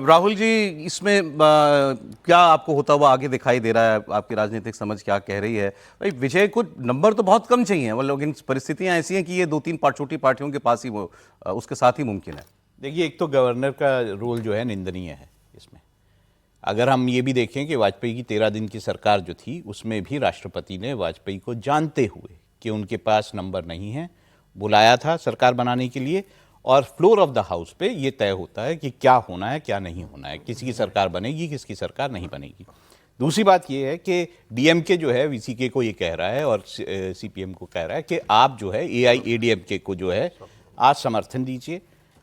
राहुल जी, इसमें क्या आपको होता हुआ आगे दिखाई दे रहा है? आपकी राजनीतिक समझ क्या कह रही है? भाई विजय को नंबर तो बहुत कम चाहिए, मतलब इन परिस्थितियां ऐसी हैं कि ये दो तीन छोटी पार्टियों के पास ही वो उसके साथ ही मुमकिन है। देखिए, एक तो गवर्नर का रोल जो है निंदनीय है इसमें। अगर हम ये भी देखें कि वाजपेयी की 13 दिन की सरकार जो थी उसमें भी राष्ट्रपति ने वाजपेयी को जानते हुए कि उनके पास नंबर नहीं है बुलाया था सरकार बनाने के लिए, और फ्लोर ऑफ द हाउस पे ये तय होता है कि क्या होना है क्या नहीं होना है, किसी की सरकार बनेगी किसकी सरकार नहीं बनेगी। दूसरी बात ये है कि डीएमके जो है वीसीके को ये कह रहा है और सीपीएम को कह रहा है कि आप जो है एआईएडीएमके को जो है आज समर्थन दीजिए,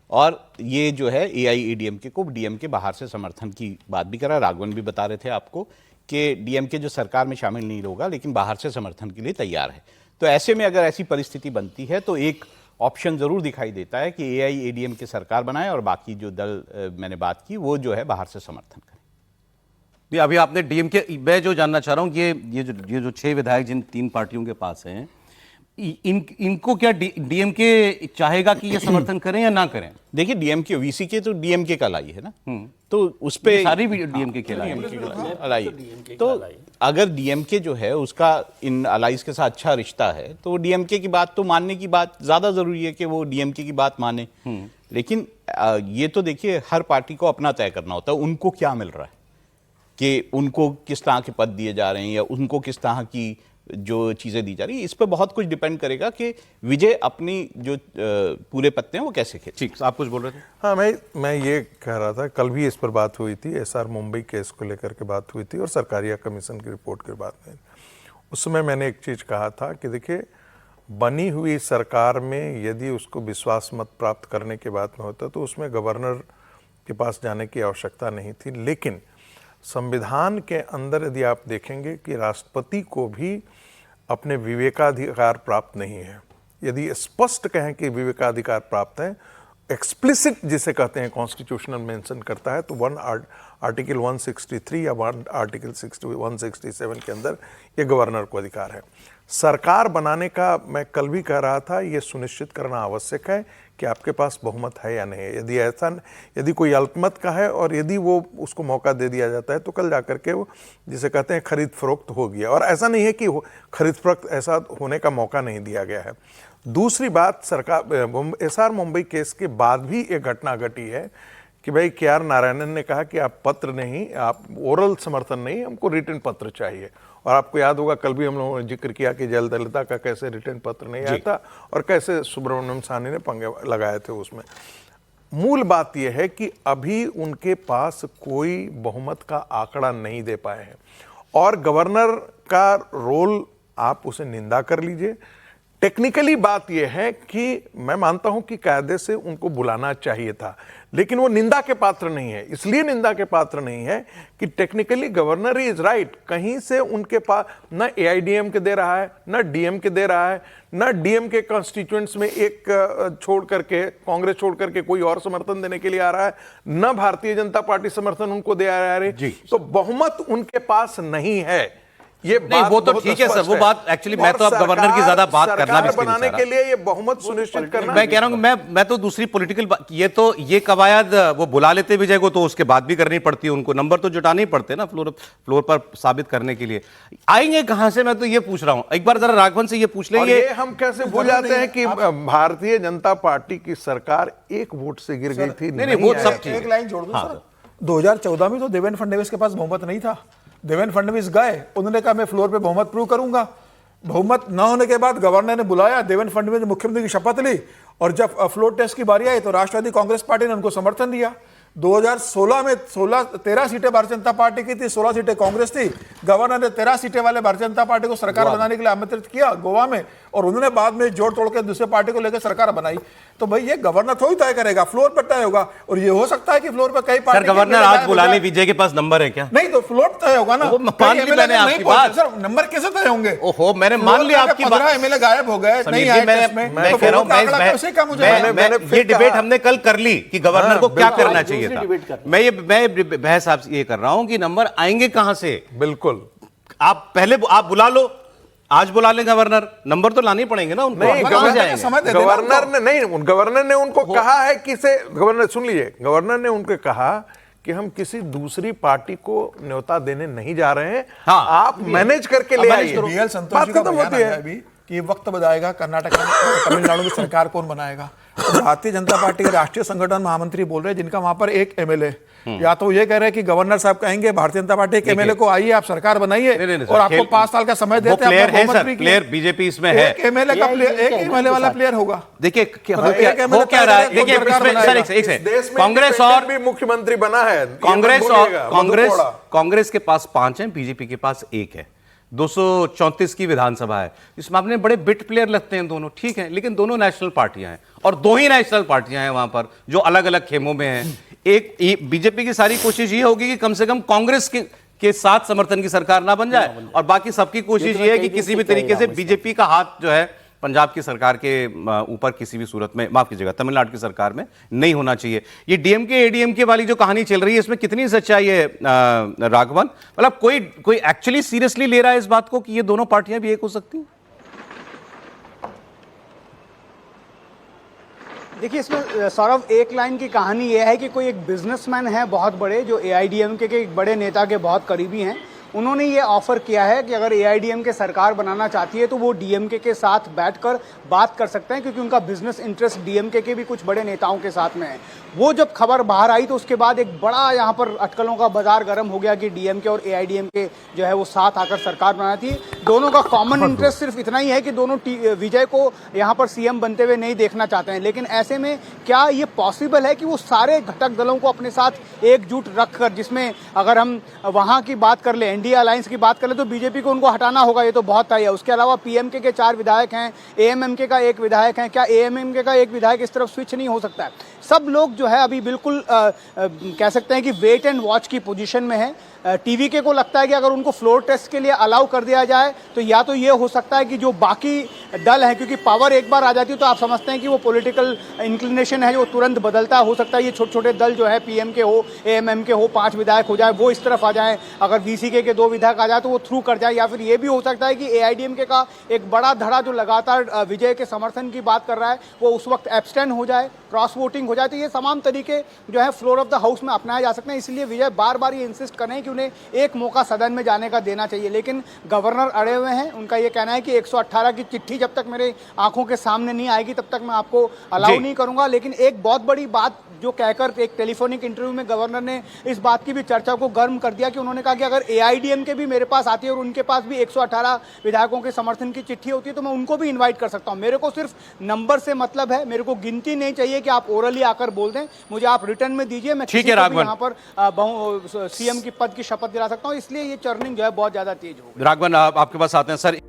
और ये जो है एआईएडीएमके को डीएमके बाहर से समर्थन की बात भी करा। राघवन भी बता रहे थे आपको कि डीएमके जो सरकार में शामिल नहीं होगा लेकिन बाहर से समर्थन के लिए तैयार है। तो ऐसे में अगर ऐसी परिस्थिति बनती है तो एक ऑप्शन जरूर दिखाई देता है कि एआईएडीएमके सरकार बनाए और बाकी जो दल मैंने बात की वो जो है बाहर से समर्थन करें। अभी आपने डीएमके, मैं जो जानना चाह रहा हूं कि ये जो 6 विधायक जिन 3 पार्टियों के पास हैं, इनको क्या डीएमके चाहेगा कि ये समर्थन करें या ना करें? देखिए, डीएमके वीसीके तो डीएमके का लाई है ना, तो उस पे सारी भी डीएमके के अलाई। तो अगर डीएमके जो है उसका इन अलाइज के साथ अच्छा रिश्ता है तो डीएमके की बात तो मानने की बात ज्यादा जरूरी है कि वो डीएमके की बात माने। लेकिन ये तो देखिए हर पार्टी को अपना तय करना होता है, उनको क्या मिल रहा है, कि उनको किस तरह के पद दिए जा रहे हैं या उनको किस तरह की जो चीजें दी जा रही है, इस पर बहुत कुछ डिपेंड करेगा कि विजय अपनी जो पूरे पत्ते हैं वो कैसे खेले। ठीक, आप कुछ बोल रहे थे? हाँ, मैं ये कह रहा था, कल भी इस पर बात हुई थी, एसआर मुंबई केस को लेकर के बात हुई थी और सरकारिया कमीशन की रिपोर्ट के बाद में उस समय मैंने एक चीज़ कहा था कि देखिए, बनी हुई सरकार में यदि उसको विश्वास मत प्राप्त करने के बाद में होता तो उसमें गवर्नर के पास जाने की आवश्यकता नहीं थी। लेकिन संविधान के अंदर यदि आप देखेंगे कि राष्ट्रपति को भी अपने विवेकाधिकार प्राप्त नहीं है। यदि स्पष्ट कहें कि विवेकाधिकार प्राप्त है, एक्सप्लिसिट जिसे कहते हैं कॉन्स्टिट्यूशनल मेंशन करता है, तो आर्टिकल 163 या आर्टिकल 167 के अंदर ये गवर्नर को अधिकार है। सरकार बनाने का मैं कल भी कह रहा था, ये सुनिश्चित करना आवश्यक है कि आपके पास बहुमत है या नहीं है। यदि कोई अल्पमत का है और यदि वो उसको मौका दे दिया जाता है तो कल जाकर के वो जिसे कहते हैं खरीद फरोख्त हो गया, और ऐसा नहीं है कि खरीद फरोख्त ऐसा होने का मौका नहीं दिया गया है। दूसरी बात, सरकार एसआर मुंबई केस के बाद भी एक घटना घटी है कि भाई KR नारायणन ने कहा कि आप पत्र नहीं, आप ओरल समर्थन नहीं, हमको रिटन पत्र चाहिए। और आपको याद होगा कल भी हम लोगों ने जिक्र किया कि जयललिता का कैसे रिटन पत्र नहीं आया था और कैसे सुब्रमण्यम साहनी ने पंगे लगाए थे उसमें। मूल बात यह है कि अभी उनके पास कोई बहुमत का आंकड़ा नहीं दे पाए हैं, और गवर्नर का रोल आप उसे निंदा कर लीजिए। टेक्निकली बात यह है कि मैं मानता हूं कि कायदे से उनको बुलाना चाहिए था, लेकिन वो निंदा के पात्र नहीं है। इसलिए निंदा के पात्र नहीं है कि टेक्निकली गवर्नर इज राइट, कहीं से उनके पास न एआईडीएम के दे रहा है, न डीएम के दे रहा है, न डीएम के कॉन्स्टिट्यूएंट्स में एक छोड़ करके, कांग्रेस छोड़ करके कोई और समर्थन देने के लिए आ रहा है, न भारतीय जनता पार्टी समर्थन उनको दे आ रहा है। तो बहुमत उनके पास नहीं है। ये नहीं, वो तो ठीक है सर, वो बात एक्चुअली मैं तो अब गवर्नर की ज्यादा बात करना भी बनाने के लिए ये बहुमत सुनिश्चित करना, मैं कह रहा हूं कि मैं तो दूसरी पॉलिटिकल, ये कवायद वो बुला लेते विजय को तो उसके बाद भी करनी पड़ती है, उनको नंबर तो जुटाने ही पड़ते ना फ्लोर पर साबित करने के लिए। आएंगे कहां से, मैं तो ये पूछ रहा हूं। एक बार जरा राघवन से ये पूछ लेंगे, हम कैसे भूल जाते हैं कि भारतीय जनता पार्टी की सरकार 1 वोट से गिर गई थी। नहीं, वो सब ठीक है। एक लाइन जोड़ दूं सर, 2014 में तो देवेंद्र फडणवीस के पास बहुमत नहीं था। देवेंद्र फडणवीस गए, उन्होंने कहा मैं फ्लोर पे बहुमत प्रूव करूंगा। बहुमत न होने के बाद गवर्नर ने बुलाया, देवेंद्र फडणवीस ने मुख्यमंत्री की शपथ ली, और जब फ्लोर टेस्ट की बारी आई तो राष्ट्रवादी कांग्रेस पार्टी ने उनको समर्थन दिया। 2016 में 13 सीटें भारतीय जनता पार्टी की थी, 16 सीटें कांग्रेस थी। गवर्नर ने 13 सीटें वाले भारतीय जनता पार्टी को सरकार बनाने के लिए आमंत्रित किया गोवा में, और उन्होंने बाद में जोड़ तोड़ के दूसरे पार्टी को लेकर सरकार बनाई। तो भाई ये गवर्नर थोड़ी तय करेगा, फ्लोर पर तय होगा। और ये हो सकता है कि फ्लोर पर कई पार्टी, गवर्नर आज बुला ले, विजय के पास नंबर है क्या? नहीं, तो फ्लोर तय होगा ना। नंबर कैसे तय होंगे? ओहो, मैंने मान लिया आपकी बात। 15 एमएलए गायब हो गए, नहीं आए टेस्ट में। मैं कह रहा हूं, ये डिबेट हमने कल कर ली कि गवर्नर को क्या करना चाहिए था। मैं बहस आपसे ये कर रहा हूं कि नंबर आएंगे कहां से। बिल्कुल, आप पहले आप बुला लो, आज बुला लें गवर्नर, नंबर तो लाने पड़ेंगे ना उनको। नहीं, गवर्नर ने उनको कहा है कि गवर्नर सुन लीजिए, गवर्नर ने उनको कहा कि हम किसी दूसरी पार्टी को न्योता देने नहीं जा रहे हैं। हाँ, आप मैनेज करके ले आइए। बीएल संतोष बात जी का खत्म बयान होती आया है। अभी कि वक्त बताएगा कर्नाटक में तमिलनाडु में सरकार कौन बनाएगा। तो भारतीय जनता पार्टी के राष्ट्रीय संगठन महामंत्री बोल रहे हैं जिनका वहां पर एक एमएलए, या तो ये कह रहे हैं कि गवर्नर साहब कहेंगे भारतीय जनता पार्टी के एमएलए को आइए आप सरकार बनाइए और आपको 5 साल का समय देते हैं। प्लेयर है सर, प्लेयर बीजेपी इसमें है। एक एमएलए का प्लेयर, एक एमएलए वाला प्लेयर होगा। देखिए मतलब एक MLA हो क्या रहा है, को देखिए सरकार इसमें सर बनाएगा। एक देश में कांग्रेस और भी मुख्यमंत्री बना है। कांग्रेस के पास 5 हैं, बीजेपी के पास 1 है। 234 की विधानसभा है। इसमें आपने बड़े बिट प्लेयर लगते हैं दोनों, ठीक है, लेकिन दोनों नेशनल पार्टियां हैं और 2 ही नेशनल पार्टियां हैं वहां पर जो अलग अलग खेमों में हैं। एक बीजेपी की सारी कोशिश ये होगी कि कम से कम कांग्रेस के साथ समर्थन की सरकार ना बन जाए और बाकी सबकी कोशिश ये है कि किसी भी तरीके से बीजेपी का हाथ जो है पंजाब की सरकार के ऊपर किसी भी सूरत में, माफ कीजिएगा, तमिलनाडु की सरकार में नहीं होना चाहिए। ये डीएमके एडीएमके वाली जो कहानी चल रही है इसमें कितनी सच्चाई है राघवन? मतलब कोई एक्चुअली सीरियसली ले रहा है इस बात को कि ये दोनों पार्टियां भी एक हो सकती हैं? देखिए इसमें सौरभ एक लाइन की कहानी यह है कि कोई एक बिजनेसमैन है बहुत बड़े जो एआईडीएमके के एक बड़े नेता के बहुत करीबी हैं। उन्होंने ये ऑफर किया है कि अगर एआईडीएमके सरकार बनाना चाहती है तो वो डीएमके के साथ बैठकर बात कर सकते हैं क्योंकि उनका बिजनेस इंटरेस्ट डीएमके के भी कुछ बड़े नेताओं के साथ में है। वो जब खबर बाहर आई तो उसके बाद एक बड़ा यहाँ पर अटकलों का बाजार गर्म हो गया कि डीएमके और एआईडीएमके जो है वो साथ आकर सरकार बनाना थी। दोनों का कॉमन इंटरेस्ट सिर्फ इतना ही है कि दोनों विजय को यहाँ पर सीएम बनते हुए नहीं देखना चाहते हैं। लेकिन ऐसे में क्या ये पॉसिबल है कि वो सारे घटक दलों को अपने साथ एकजुट रखकर, जिसमें अगर हम वहाँ की बात कर ले, एनडीए अलायंस की बात कर ले, तो बीजेपी को उनको हटाना होगा, ये तो बहुत तय है। उसके अलावा पीएमके के 4 विधायक हैं, एएमएमके का 1 विधायक है। क्या एएमएमके का 1 विधायक इस तरफ स्विच नहीं हो सकता है? सब लोग जो है अभी बिल्कुल कह सकते हैं कि वेट एंड वॉच की पोजीशन में है। टीवीके को लगता है कि अगर उनको फ्लोर टेस्ट के लिए अलाउ कर दिया जाए तो या तो ये हो सकता है कि जो बाकी दल हैं, क्योंकि पावर एक बार आ जाती है तो आप समझते हैं कि वो पॉलिटिकल इंक्लिनेशन है जो तुरंत बदलता है। हो सकता है ये छोटे छोटे दल जो है पीएमके हो, एएमएमके हो, 5 विधायक हो जाए, वो इस तरफ आ जाए। अगर वीसीके के 2 विधायक आ जाए तो वो थ्रू कर जाए। या फिर ये भी हो सकता है कि एआईडीएमके का एक बड़ा धड़ा जो लगातार विजय के समर्थन की बात कर रहा है वो उस वक्त एब्सटेंड हो जाए, क्रॉस वोटिंग हो जाए। तो ये तमाम तरीके जो है फ्लोर ऑफ द हाउस में अपनाए जा सकते हैं। इसलिए विजय बार बार ये इंसिस्ट कर रहे हैं कि उन्हें एक मौका सदन में जाने का देना चाहिए। लेकिन गवर्नर अड़े हुए हैं। उनका ये कहना है कि 118 की चिट्ठी जब तक मेरे आंखों के सामने नहीं आएगी तब तक मैं आपको अलाउ नहीं करूंगा। लेकिन एक बहुत बड़ी बात जो कहकर एक टेलीफोनिक इंटरव्यू में गवर्नर ने इस बात की भी चर्चा को गर्म कर दिया कि उन्होंने कहा कि अगर एआईडीएमके भी मेरे पास आती है और उनके पास भी 118 विधायकों के समर्थन की चिट्ठी होती है तो मैं उनको भी इन्वाइट कर सकता हूं। मेरे को सिर्फ नंबर से मतलब है, मेरे को गिनती नहीं चाहिए कि आप ओरली आकर बोल दें, मुझे आप रिटर्न में दीजिए, मैं ठीक है राघवन, यहाँ पर सीएम की पद की शपथ दिला सकता हूँ। इसलिए ये चर्निंग जो है बहुत ज्यादा तेज होगी। राघवन आपके पास आते हैं सर।